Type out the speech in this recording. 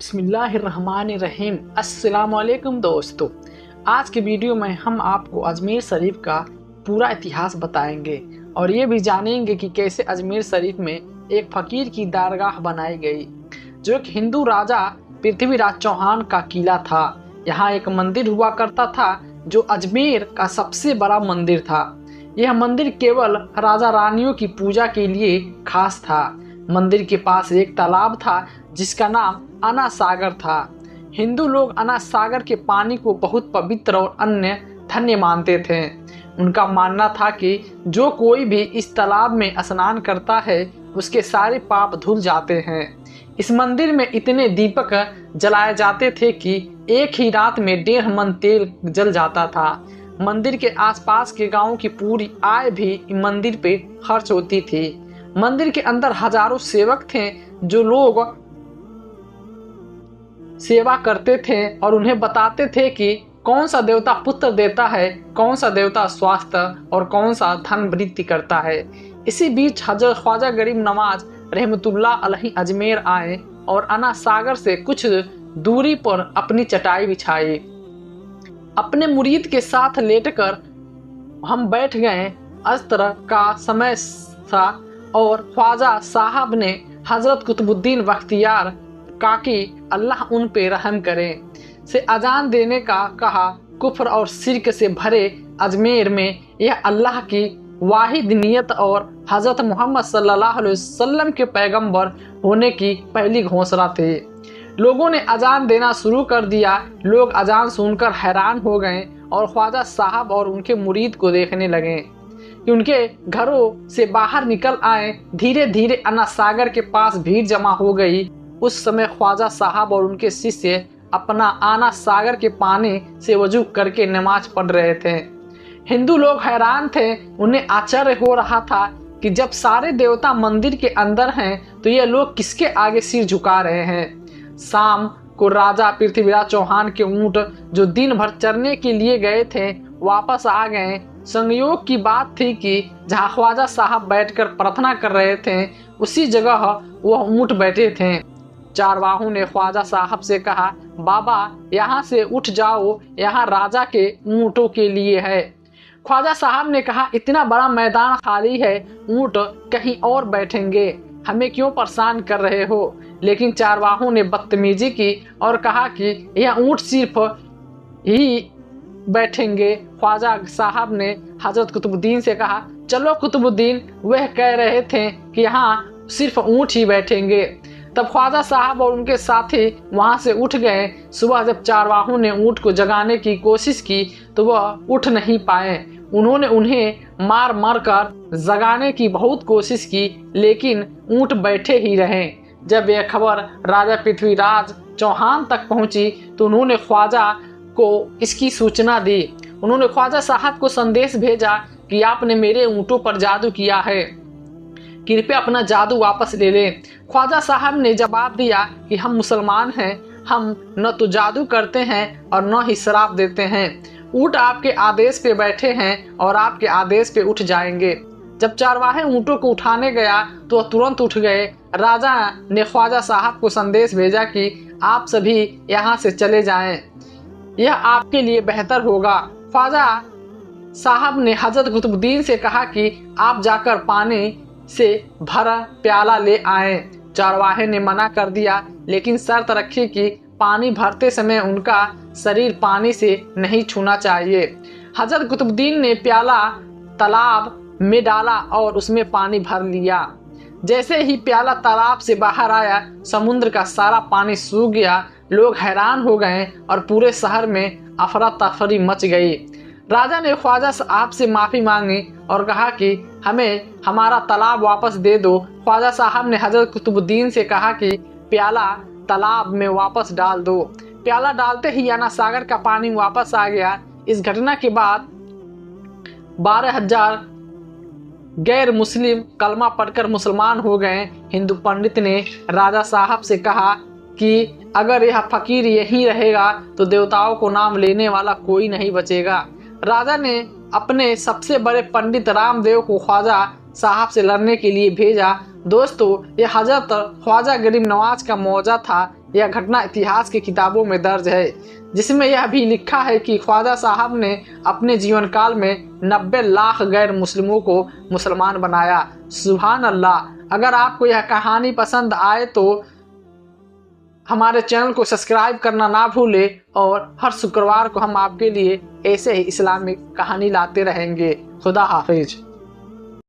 बिस्मिल्लाहिर्रहमानिर्रहीम। अस्सलाम वालेकुम दोस्तों, आज के वीडियो में हम आपको अजमेर शरीफ का पूरा इतिहास बताएंगे और ये भी जानेंगे कि कैसे अजमेर शरीफ में एक फ़कीर की दरगाह बनाई गई, जो एक हिंदू राजा पृथ्वीराज चौहान का किला था। यहाँ एक मंदिर हुआ करता था जो अजमेर का सबसे बड़ा मंदिर था। यह मंदिर केवल राजा रानियों की पूजा के लिए खास था। मंदिर के पास एक तालाब था जिसका नाम अना सागर था। हिंदू लोग अना सागर के पानी को बहुत पवित्र और अन्य धन्य मानते थे। उनका मानना था कि जो कोई भी इस तालाब में स्नान करता है उसके सारे पाप धुल जाते हैं। इस मंदिर में इतने दीपक जलाए जाते थे कि एक ही रात में 1.5 मन तेल जल जाता था। मंदिर के आसपास के गांवों की पूरी आय भी मंदिर पे खर्च होती थी। मंदिर के अंदर हजारों सेवक थे जो लोग सेवा करते थे और उन्हें बताते थे कि कौन सा देवता पुत्र देता है, कौन सा देवता स्वास्थ्य और कौन सा धन वृद्धि करता है। इसी बीच हजरत ख्वाजा गरीब नवाज रहमतुल्लाह अलैहि अजमेर आए और अना सागर से कुछ दूरी पर अपनी चटाई बिछाई। अपने मुरीद के साथ लेटकर हम बैठ गए। अस्त्र का समय था और ख्वाजा साहब ने हजरत कुतुबुद्दीन बख्तियार काकी अल्लाह उन पे रहम करे से अजान देने का कहा। कुफ्र और शिर्क से भरे अजमेर में यह अल्लाह की वाहिद नियत और हजरत मोहम्मद सल्लल्लाहु अलैहि वसल्लम के पैगंबर होने की पहली घोषणा थी। लोगों ने अजान देना शुरू कर दिया। लोग अजान सुनकर हैरान हो गए और ख्वाजा साहब और उनके मुरीद को देखने लगे कि उनके घरों से बाहर निकल आए। धीरे धीरे अना सागर के पास भीड़ जमा हो गई। उस समय ख्वाजा साहब और उनके शिष्य अपना आना सागर के पानी से वजू करके नमाज पढ़ रहे थे। हिंदू लोग हैरान थे। उन्हें आश्चर्य हो रहा था कि जब सारे देवता मंदिर के अंदर हैं तो ये लोग किसके आगे सिर झुका रहे हैं। शाम को राजा पृथ्वीराज चौहान के ऊंट जो दिन भर चरने के लिए गए थे वापस आ गए। संयोग की बात थी कि जहाँ ख्वाजा साहब बैठकर प्रार्थना कर रहे थे उसी जगह वह ऊंट बैठे थे। चारवाहों ने ख्वाजा साहब से कहा, बाबा यहाँ से उठ जाओ, यहाँ राजा के ऊँटों के लिए है। ख्वाजा साहब ने कहा, इतना बड़ा मैदान खाली है, ऊँट कहीं और बैठेंगे, हमें क्यों परेशान कर रहे हो। लेकिन चारवाहों ने बदतमीजी की और कहा कि यह ऊँट सिर्फ ही बैठेंगे। ख्वाजा साहब ने हजरत कुतुबुद्दीन से कहा, चलो कुतुबुद्दीन, वह कह रहे थे कि यहाँ सिर्फ ऊँट ही बैठेंगे। तब ख्वाजा साहब और उनके साथी वहां से उठ गए। सुबह जब चारवाहों ने ऊँट को जगाने की कोशिश की तो वह उठ नहीं पाए। उन्होंने उन्हें मार मार कर जगाने की बहुत कोशिश की, लेकिन ऊँट बैठे ही रहे। जब यह खबर राजा पृथ्वीराज चौहान तक पहुंची तो उन्होंने ख्वाजा को इसकी सूचना दी। उन्होंने ख्वाजा साहब को संदेश भेजा कि आपने मेरे ऊँटों पर जादू किया है, कृपया अपना जादू वापस ले लें। ख्वाजा साहब ने जवाब दिया कि हम मुसलमान हैं, हम न तो जादू करते हैं और न ही शराब देते हैं। ऊँट आपके आदेश पे बैठे हैं और आपके आदेश पे उठ जाएंगे। जब चारवाहे ऊँटों को उठाने गया तो वह तुरंत उठ गए। राजा ने ख्वाजा साहब को संदेश भेजा कि आप सभी यहाँ से चले जाएं, यह आपके लिए बेहतर होगा। ख्वाजा साहब ने हजरत कुतुबुद्दीन से कहा कि आप जाकर पानी से भरा प्याला ले आए। चारवाहे ने मना कर दिया, लेकिन शर्त रखी कि पानी भरते समय उनका शरीर पानी से नहीं छूना चाहिए। हजरत कुतुबुद्दीन ने प्याला तालाब में डाला और उसमें पानी भर लिया। जैसे ही प्याला तालाब से बाहर आया, समुद्र का सारा पानी सूख गया। लोग हैरान हो गए और पूरे शहर में अफरा तफरी मच गई। राजा ने ख्वाजा साहब से माफ़ी मांगी और कहा कि हमें हमारा तालाब वापस दे दो। ख्वाजा साहब ने हजरत कुतुबुद्दीन से कहा कि प्याला तालाब में वापस डाल दो। प्याला डालते ही अना सागर का पानी वापस आ गया। इस घटना के बाद 12,000 गैर मुस्लिम कलमा पढ़कर मुसलमान हो गए। हिंदू पंडित ने राजा साहब से कहा कि अगर यह फकीर यहीं रहेगा तो देवताओं को नाम लेने वाला कोई नहीं बचेगा। राजा ने अपने सबसे बड़े पंडित रामदेव को ख्वाजा साहब से लड़ने के लिए भेजा। दोस्तों, यह हजरत ख्वाजा गरीब नवाज का मौजा था। यह घटना इतिहास की किताबों में दर्ज है, जिसमें यह भी लिखा है कि ख्वाजा साहब ने अपने जीवन काल में 90 लाख गैर मुस्लिमों को मुसलमान बनाया। सुभान अल्लाह। अगर आपको यह कहानी पसंद आए तो हमारे चैनल को सब्सक्राइब करना ना भूलें, और हर शुक्रवार को हम आपके लिए ऐसे ही इस्लामिक कहानी लाते रहेंगे। खुदा हाफिज।